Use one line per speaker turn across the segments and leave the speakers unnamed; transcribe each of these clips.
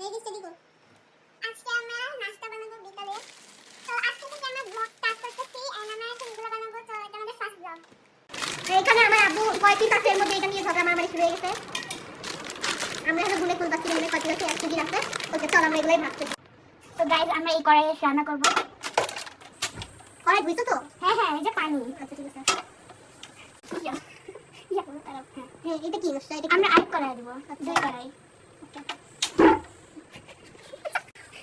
Ready steady go. আজকে আমরা নাস্তা বানাবো বিকালে। তো আজকে থেকে আমরা ব্লগ স্টার্ট করতেছি এন্ড আমরা এখন এগুলো বানাবো। তো এটা আমাদের ফার্স্ট ব্লগ। এখানে আমার আব্বু কয়টি কাছের মধ্যে এটা নিয়ে ঝগড়া মারামারি শুরু হয়ে গেছে। আমরা এখন গুলে কোন কাছে মানে কয়টি কাছে এক কেজি আছে। ওকে চল আমরা এগুলাই ভাজতে। তো গাইস আমরা এই কড়াইয়ে রান্না করব। কড়াই ধুইছো তো? হ্যাঁ হ্যাঁ এই যে পানি। আচ্ছা ঠিক আছে। হ্যাঁ এটা কি নষ্ট? এটা আমরা আরেক কড়াই দেব। দুই কড়াই। ওকে।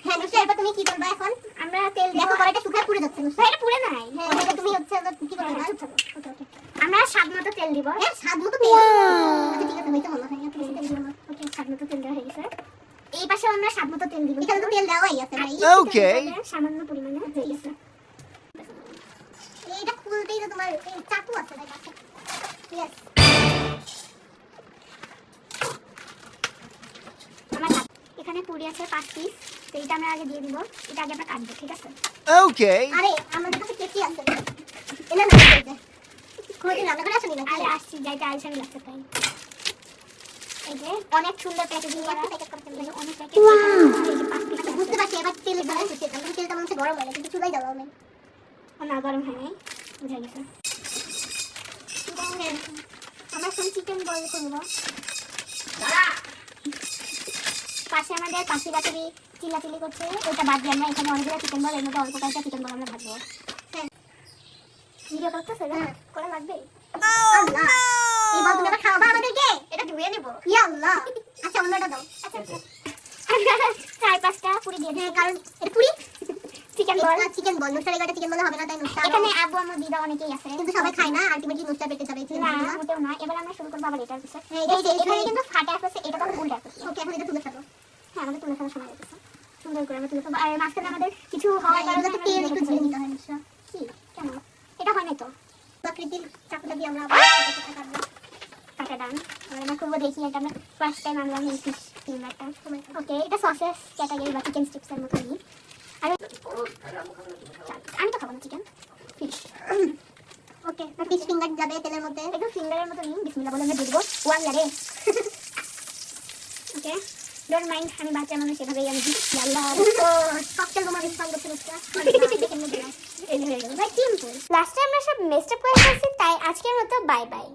হ্যাঁ নষ্ট এরপর তুমি কি করবে এখন? আমরা তেল দেব। দেখো কড়াইটা শুকায় পুড়ে যাচ্ছে। নষ্ট এটা পুড়ে নাই। হ্যাঁ এটা তুমি হচ্ছে কি করবে না? ওকে ওকে। আমরা স্বাদ মতো তেল দিব। হ্যাঁ স্বাদ মতো তেল। আচ্ছা ঠিক আছে হইতো ভালো হয়। তুমি তেল দিও না। ওকে স্বাদ মতো তেল দেওয়া হয়ে গেছে। এই পাশে আমরা স্বাদ মতো তেল দিব। এখানে তো তেল দেওয়াই আছে ভাই।
ওকে
সামান্য পরিমাণে হয়ে গেছে। এইটা খুলতেই তো তোমার এই চাকু আছে ভাই পাশে। ইয়েস। এখানে পুরি আছে 5 পিস। তো এটা আমরা আগে দিয়ে দিব। এটা আগে আমরা কাটবো ঠিক আছে?
ওকে
আরে আমাদের কাছে কেকি আছে। এনা না এই যে। কোনদিন রান্না করে আসেনি না? আরে আসছি যাইতে আইসানি লাগছে তাই। এই যে অনেক সুন্দর প্যাকেজিং করা প্যাকেট করতে লাগে অনেক প্যাকেট। এই যে 5 পিস বুঝতে পারছি এবার তেলে গরম হচ্ছে। আমরা তেলটা মনে হচ্ছে গরম হয়ে গেছে কিন্তু চুলাই দাও আমি। না গরম হয় নাই। বুঝা গেছে। আমরা এখন চিকেন বয়েল করব। পাশে আমাদের পাশি বাটারি চিল্লাচিল্লি করছে। ওটা বাদ দিয়ে আমরা এখানে অনেকগুলো চিকেন বল এর মধ্যে অল্প কয়েকটা চিকেন বল আমরা ভাজবো। হ্যাঁ ভিডিও করতেছে না করা লাগবে। আল্লাহ এই বল তুমি খাওয়াবা আমাদেরকে? এটা ধুয়ে নেব। ইয়া আল্লাহ আচ্ছা অন্যটা দাও। আচ্ছা আচ্ছা 4-5টা পুরি দিয়ে দেন কারণ এটা পুরি চিকেন বল নুসরাত এগাটা চিকেন বল হবে না তাই নুসরাত এখানে আব্বু আম্মু দিদা অনেকেই আছে কিন্তু সবাই খায় না আলটিমেটলি নুসরাত পেতে যাবে না মোটেও না। এবার আমরা শুরু করব আবার এটার পিছে। এই যে এখানে কিন্তু ফাটা আছে এটা তো উল্টা আছে। ওকে এখন এটা তুলে ফেলো। হ্যাঁ আমাদের তুলে ফেলার সময় হয়েছে। সুন্দর করে আমরা তুলে ফেলবো। আর মাঝখানে আমাদের কিছু হওয়ার কারণে তো তেল একটু ঝেড়ে নিতে হয় নুসরাত। কি কেন এটা হয় না তো প্রকৃতির চাকুটা দিয়ে আমরা কাটবো। কাটা ডান। আমরা করবো দেখি এটা আমরা ফার্স্ট টাইম আমরা এই ফিশ ফিঙ্গারটা। ওকে এটা সসেস ক্যাটাগরি বা চিকেন স্ট্রিপসের মতো নিই। আমি তো খাবো না চিকেন ফিশ। ওকে ফিশ ফিঙ্গার যাবে তেলের মধ্যে একটু ফিঙ্গারের মতো নিন। বিসমিল্লাহ বলে আমরা দিব ওয়ান লাগে। ওকে ডোন্ট মাইন্ড আমি বাচ্চা মানুষ এভাবেই আমি দিই। আল্লাহ তো ককটেল বোমা রিসপন্ড করতে এই হয়ে গেল ভাই সিম্পল। লাস্টে আমরা সব মেস্ট আপ করে ফেলছি তাই আজকের মতো বাই বাই।